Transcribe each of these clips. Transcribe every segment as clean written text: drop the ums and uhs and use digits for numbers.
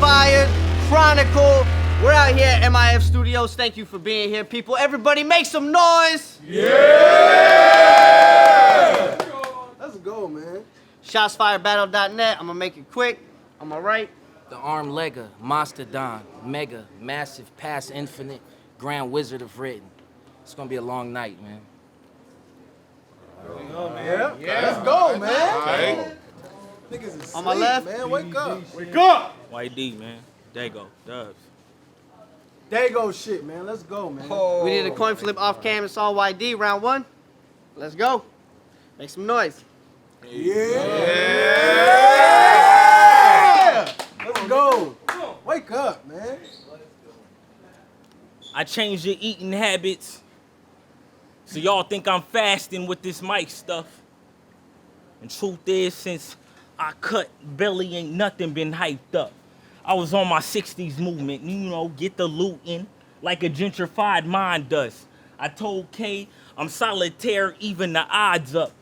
Fire, Chronicle. We're out here at MIF Studios. Thank you for being here, people. Everybody make some noise. Yeah! Let's go, man. ShotsFireBattle.net. I'm gonna make it quick. On my right. The Arm Legger, Mastodon, Mega, Massive, Pass Infinite, Grand Wizard of Written. It's gonna be a long night, man. Yeah. Let's go, man. All right. Niggas is On my asleep, left. man. Wake up. Wake up! YD, man. There you go. Dubs. There you go, shit, man. Let's go, man. We did a coin flip off cam. It's all YD. Round one. Let's go. Make some noise. Yeah! Let's go. Wake up, man. I changed your eating habits. So y'all think I'm fasting with this mic stuff. And truth is, since I cut, belly ain't nothing been hyped up. I was on my 60s movement, you know, get the loot in like a gentrified mind does. I told K I'm solitaire, even the odds up.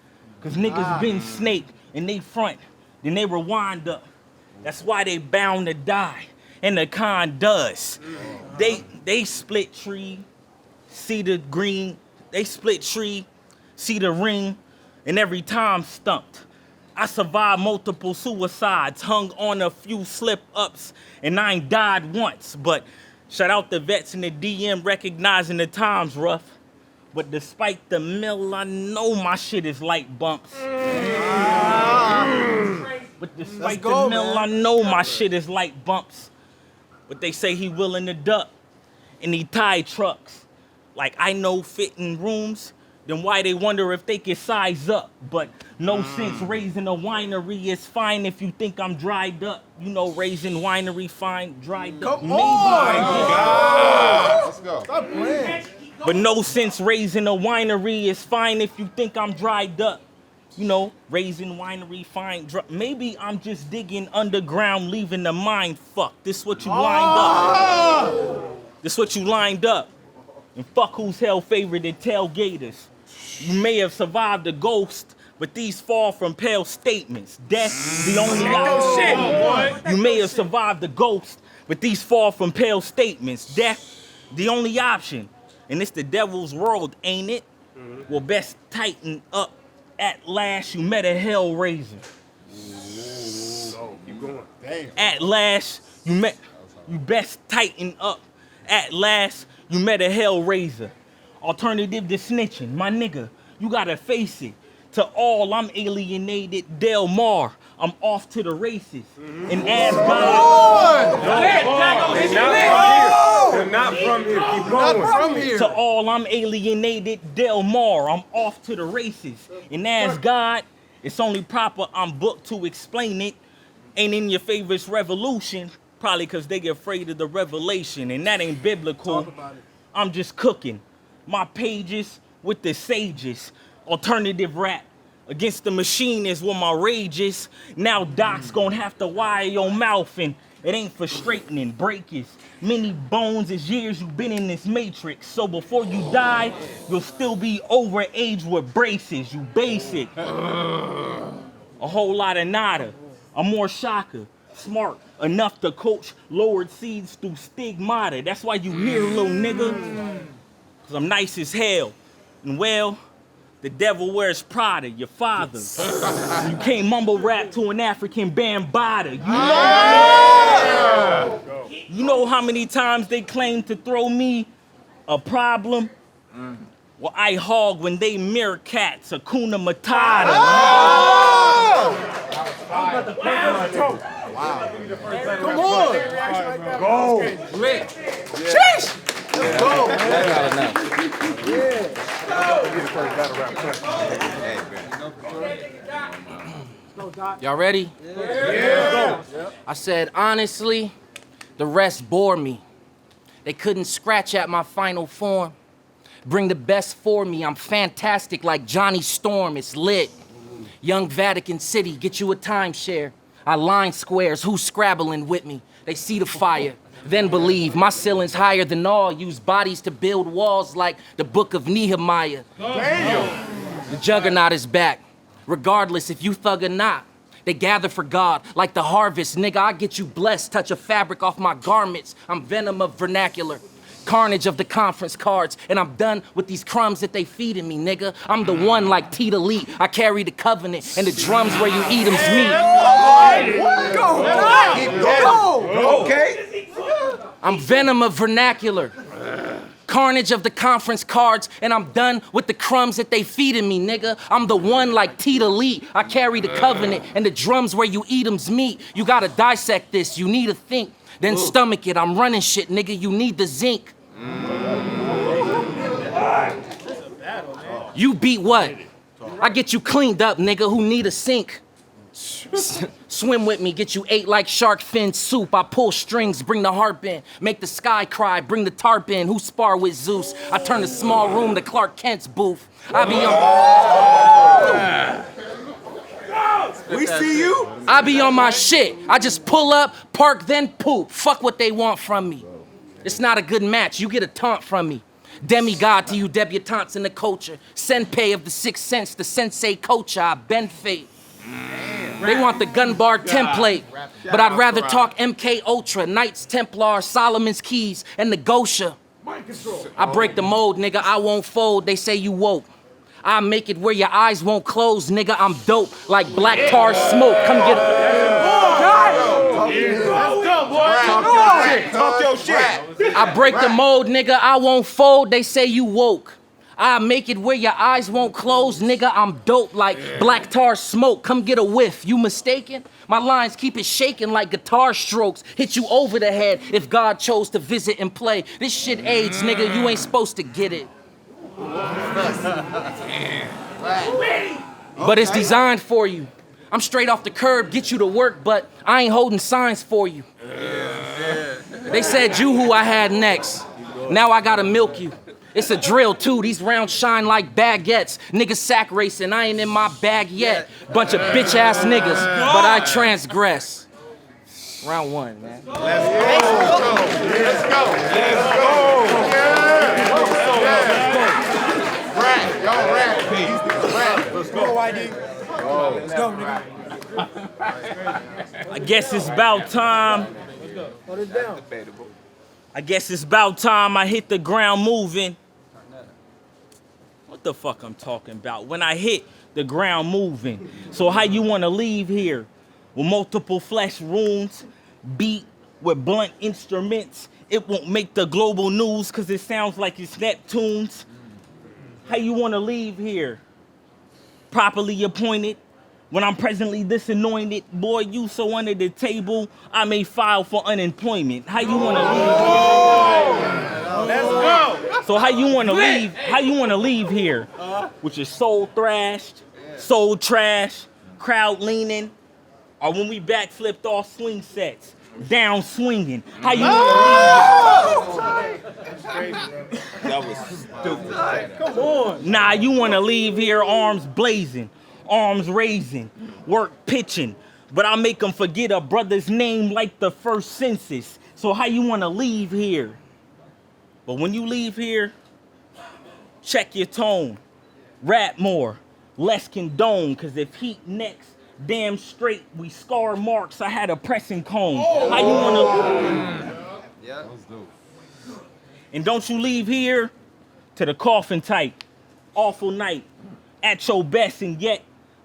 Cause niggas been snake and they front, then they rewind up. That's why they bound to die, and the con does. They split tree, see the green, they split tree, see the ring, and every time stumped. I survived multiple suicides, hung on a few slip-ups, and I ain't died once. But shout out the vets in the DM recognizing the times rough. But despite the mill, I know my shit is light bumps. But despite the mill, man. I know my shit is light bumps. But they say he willing to duck, and he tie trucks. Like I know fitting rooms, then why they wonder if they can size up. But no sense raising a winery is fine if you think I'm dried up. You know, raising winery fine, dried up. Come Maybe on. Let's go. Stop playing. but no sense raising a winery is fine if you think I'm dried up. You know, raising winery fine. Maybe I'm just digging underground, leaving the mind fucked. This what you lined up. This what you lined up. And fuck who's hell favorite and tailgaters. You may have survived a ghost, but these fall from pale statements. Death, the only option. You may have survived the ghost, but these fall from pale statements. Death, the only option. And it's the devil's world, ain't it? Well, best tighten up. At last, you met a hellraiser. Keep going. Damn. At last, you best tighten up. At last, you met a hellraiser. Alternative to snitching, my nigga, you gotta face it. To all, I'm alienated Del Mar. I'm off to the races. And as God, They're not from here. Keep going. Not from here. to all, I'm alienated Del Mar. I'm off to the races. And as God, it's only proper I'm booked to explain it. Ain't in your favorites revolution, probably because they get afraid of the revelation. And that ain't biblical. Talk about it. I'm just cooking my pages with the sages. Alternative rap against the machine is what my rage is. Now Doc's gonna have to wire your mouth, and it ain't for straightening breakers. Many bones is years you've been in this matrix. So before you die, you'll still be overaged with braces. You basic. A whole lot of nada. I'm more shocker. Smart enough to coach lowered seeds through stigmata. That's why you hear, little nigga. Cause I'm nice as hell. And well, the devil wears Prada, your father. You can't mumble rap to an African bambada. You know how many times they claim to throw me a problem? Well, I hog when they meerkats, Hakuna Matata. Come on. Go. Sheesh. Let's go, man. Y'all ready? Yeah. I said, honestly, the rest bore me. They couldn't scratch at my final form. Bring the best for me. I'm fantastic like Johnny Storm. It's lit. Young Vatican City, get you a timeshare. I line squares, who's scrabbling with me? They see the fire, then believe. My ceiling's higher than all. Use bodies to build walls like the book of Nehemiah. Damn. The juggernaut is back, regardless if you thug or not. They gather for God like the harvest. Nigga, I get you blessed. Touch a fabric off my garments. I'm venom of vernacular. Carnage of the conference cards. And I'm done with these crumbs that they feeding me, nigga. I'm the one like Tita Lee. I carry the covenant and the drums where you eat them's me. Go. Okay. I'm venom of vernacular. Carnage of the conference cards, and I'm done with the crumbs that they feeding me, nigga. I'm the one like Tita Lee. I carry the covenant, and the drums where you eat them's meat. You gotta dissect this, you need to think, then stomach it. I'm running shit, nigga, you need the zinc. You beat what? I get you cleaned up, nigga, who need a sink. Swim with me, get you ate like shark fin soup. I pull strings, bring the harp in. Make the sky cry, bring the tarp in. Who spar with Zeus? I turn the small room to Clark Kent's booth. I be on... We see you. I be on my shit. I just pull up, park, then poop. Fuck what they want from me. It's not a good match. You get a taunt from me. Demigod to you debutantes in the culture. Senpei of the Sixth Sense, the sensei culture. I've been fate. They want the gun bar template, but I'd rather talk MK Ultra, Knights Templar, Solomon's Keys, and the Gosha. I break the mold, nigga, I won't fold, they say you woke. I make it where your eyes won't close, nigga, I'm dope, like black tar smoke, come get it. Talk your shit. I break the mold, nigga, I won't fold, they say you woke. I make it where your eyes won't close, nigga, I'm dope like black tar smoke, come get a whiff, you mistaken? My lines keep it shaking like guitar strokes, hit you over the head if God chose to visit and play. This shit AIDS, nigga, you ain't supposed to get it. But it's designed for you. I'm straight off the curb, get you to work, but I ain't holding signs for you. They said you who I had next, now I gotta milk you. It's a drill too, these rounds shine like baguettes. Niggas sack racing, I ain't in my bag yet. Bunch of bitch ass niggas, but I transgress. Round one, man. Let's go. Rat, y'all rat, please. Let's go, YD. Let's go, nigga. I guess it's about time. Hold it down. I guess it's about time I hit the ground moving. What the fuck I'm talking about? When I hit the ground moving. So how you wanna leave here? With multiple flesh wounds, beat with blunt instruments. It won't make the global news cause it sounds like it's Neptunes. How you wanna leave here? Properly appointed. When I'm presently disanointed, boy, you so under the table, I may file for unemployment. How you wanna leave here? Let's go. So how you wanna leave? How you wanna leave here? With your soul thrashed, soul trash, crowd leaning, or when we backflipped off swing sets, down swinging. How you wanna leave? That was stupid. Come on. Nah, you wanna leave here arms blazing, arms raising, work pitching, but I'll make them forget a brother's name like the first census. So how you wanna leave here? But when you leave here, check your tone, rap more, less condone, cause if heat next, damn straight, we scar marks, I had a pressing cone. How you wanna? Yeah. And don't you leave here to the coffin type, awful night, at your best, and yet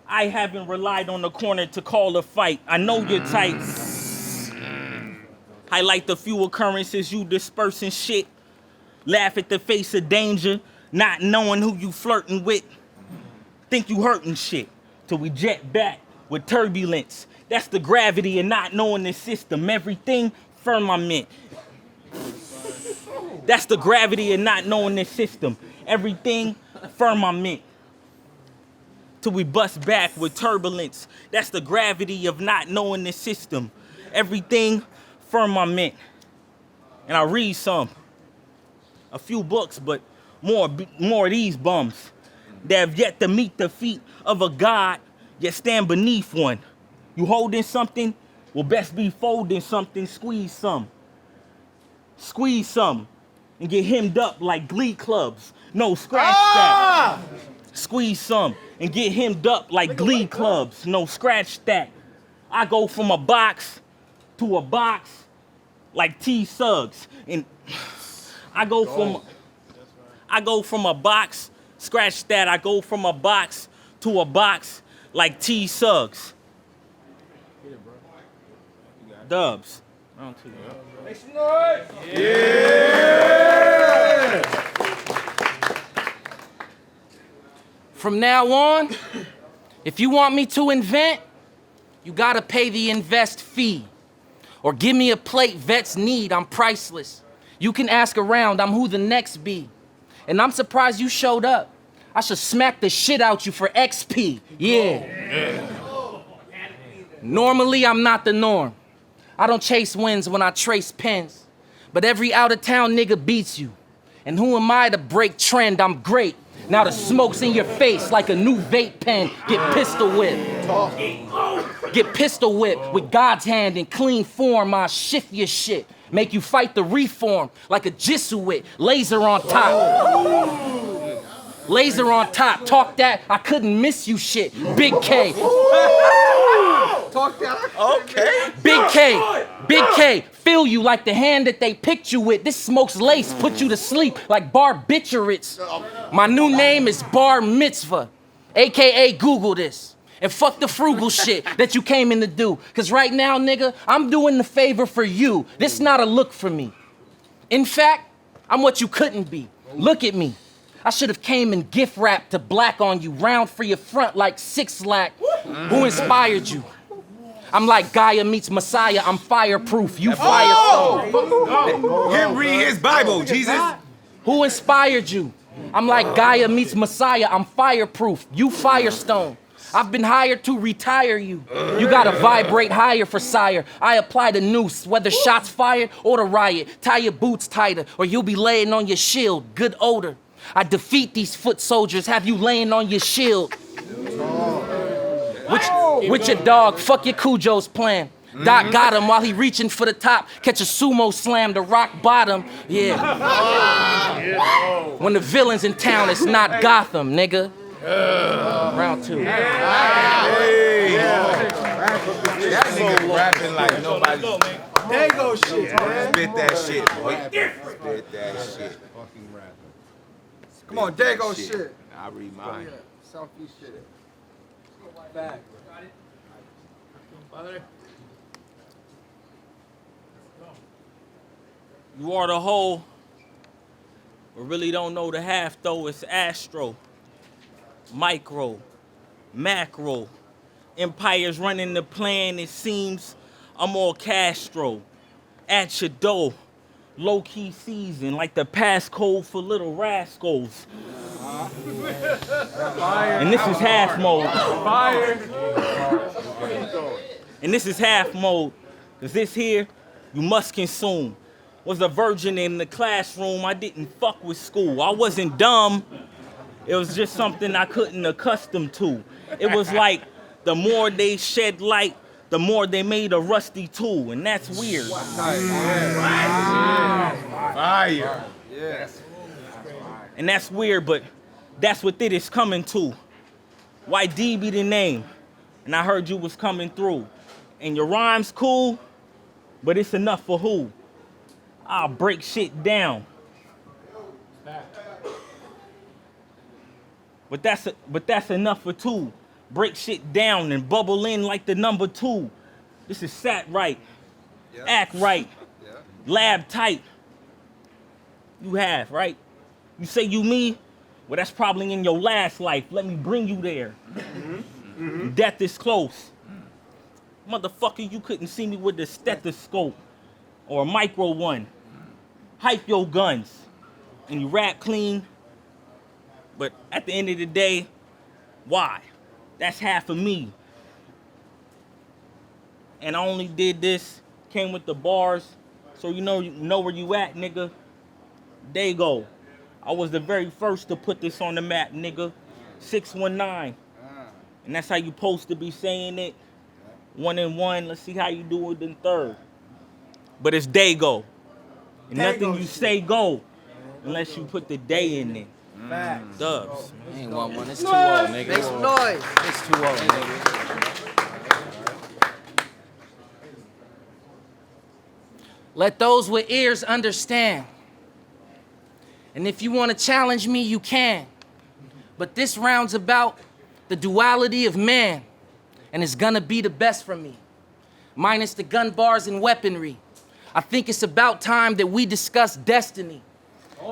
I haven't relied on the corner to call a fight. I know you're tight. Highlight the few occurrences you dispersing shit. Laugh at the face of danger, not knowing who you flirting with. Think you hurting shit, till we jet back with turbulence. That's the gravity of not knowing the system. Everything firmament. That's the gravity of not knowing this system. Everything firmament. Till we bust back with turbulence. That's the gravity of not knowing this system. Everything firmament. And I read a few books, but more of these bums that have yet to meet the feet of a god, yet stand beneath one. You holding something? Well, best be folding something. Squeeze some. Squeeze some. And get hemmed up like glee clubs. No, scratch that. Squeeze some and get hemmed up like glee clubs. No, scratch that. I go from a box to a box like T Suggs. And I go from a box, scratch that, I go from a box to a box like T Suggs. Dubs. Round two. Make some noise. From now on, if you want me to invent, you gotta pay the invest fee. Or give me a plate vets need, I'm priceless. You can ask around, I'm who the next be. And I'm surprised you showed up. I should smack the shit out you for XP, yeah. Normally, I'm not the norm. I don't chase wins when I trace pins. But every out-of-town nigga beats you. And who am I to break trend? I'm great. Now the smoke's in your face like a new vape pen. Get pistol whipped. Get pistol whipped with God's hand in clean form. I'll shift your shit. Make you fight the reform like a Jesuit. Laser on top. Laser on top. Talk that, I couldn't miss you shit. Big K. Talk that. Okay. Big K. Big K. Feel you like the hand that they picked you with. This smoke's lace, put you to sleep like barbiturates. My new name is Bar Mitzvah, AKA Google this. And fuck the frugal shit that you came in to do. Cause right now, nigga, I'm doing the favor for you. This not a look for me. In fact, I'm what you couldn't be. Look at me. I should have came and gift wrapped to black on you, round for your front like 6 lack. Who inspired you? I'm like Gaia meets Messiah, I'm fireproof, you firestone. Him read his Bible, Jesus. Who inspired you? I'm like Gaia meets Messiah, I'm fireproof, you firestone. I've been hired to retire you. You gotta vibrate higher for sire. I apply the noose, whether shots fired or the riot. Tie your boots tighter, or you'll be laying on your shield, good odor. I defeat these foot soldiers, have you laying on your shield. With your dog, fuck your Cujo's plan. Doc got him while he reaching for the top. Catch a sumo slam to rock bottom. Yeah. When the villain's in town, it's not Gotham, nigga. Round 2. That nigga rapping like nobody. There go shit, man. Spit that shit, boy. Spit that shit. Come on, there go shit. I read mine. Southeast shit. Back. You are the whole, but really don't know the half though. It's astro, micro, macro. Empires running the plan, it seems I'm all Castro. At your door, low-key season, like the passcode for little rascals. And this is half mode. And this is half mode, cause this here, you must consume. Was a virgin in the classroom, I didn't fuck with school. I wasn't dumb, it was just something I couldn't accustom to. It was like, the more they shed light, the more they made a rusty tool, and that's weird. Fire. And that's weird, but that's what it is coming to. YD be the name, and I heard you was coming through. And your rhyme's cool, but it's enough for who? I'll break shit down. But that's enough for 2. Break shit down and bubble in like the number 2. This is sat right, act right, lab tight. You have, right? You say you me? Well, that's probably in your last life. Let me bring you there. Death is close. Motherfucker, you couldn't see me with the stethoscope or a micro one. Hype your guns and you rap clean. But at the end of the day, why? That's half of me. And I only did this, came with the bars, so you know where you at, nigga. There you go. I was the very first to put this on the map, nigga. 619. And that's how you supposed to be saying it. 1 and 1, let's see how you do it in 3rd. But it's day go. And nothing you say go unless you put the day in there. Dubs. Ain't 1-1, it's 2-0, nigga. Make some noise. It's 2-0, nigga. Let those with ears understand. And if you want to challenge me, you can. But this round's about the duality of man, and it's gonna be the best for me. Minus the gun bars and weaponry. I think it's about time that we discuss destiny.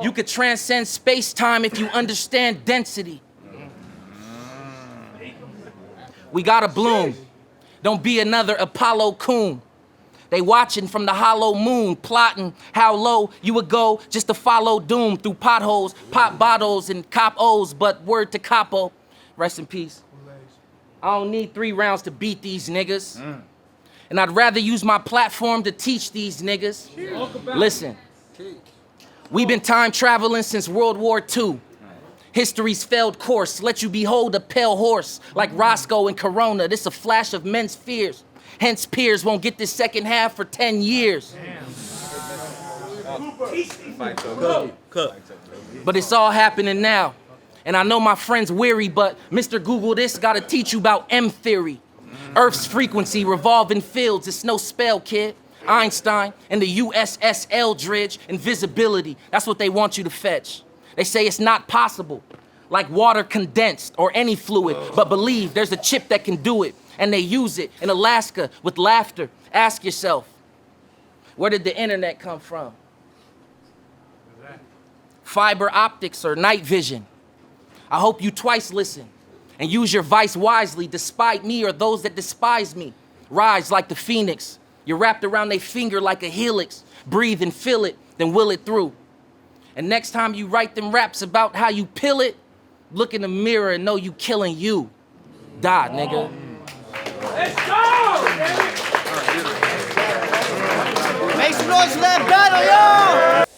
You could transcend space-time if you understand density. We gotta bloom. Don't be another Apollo coon. They watching from the hollow moon, plotting how low you would go just to follow doom through potholes, pop bottles, and cop O's, but word to capo, rest in peace. I don't need 3 rounds to beat these niggas. And I'd rather use my platform to teach these niggas. Listen, we've been time traveling since World War II. History's failed course, let you behold a pale horse like Roscoe and Corona. This a flash of men's fears. Hence peers won't get this second half for 10 years. But it's all happening now. And I know my friend's weary, but Mr. Google this gotta teach you about M theory. Earth's frequency, revolving fields, it's no spell, kid. Einstein and the USS Eldridge, invisibility, that's what they want you to fetch. They say it's not possible, like water condensed or any fluid, but believe there's a chip that can do it, and they use it in Alaska with laughter. Ask yourself, where did the internet come from? Fiber optics or night vision? I hope you twice listen and use your vice wisely, despite me or those that despise me. Rise like the phoenix. You're wrapped around their finger like a helix. Breathe and feel it, then will it through. And next time you write them raps about how you pill it, look in the mirror and know you killing you. Die, nigga. Let's go! Make some noise for that battle, yo!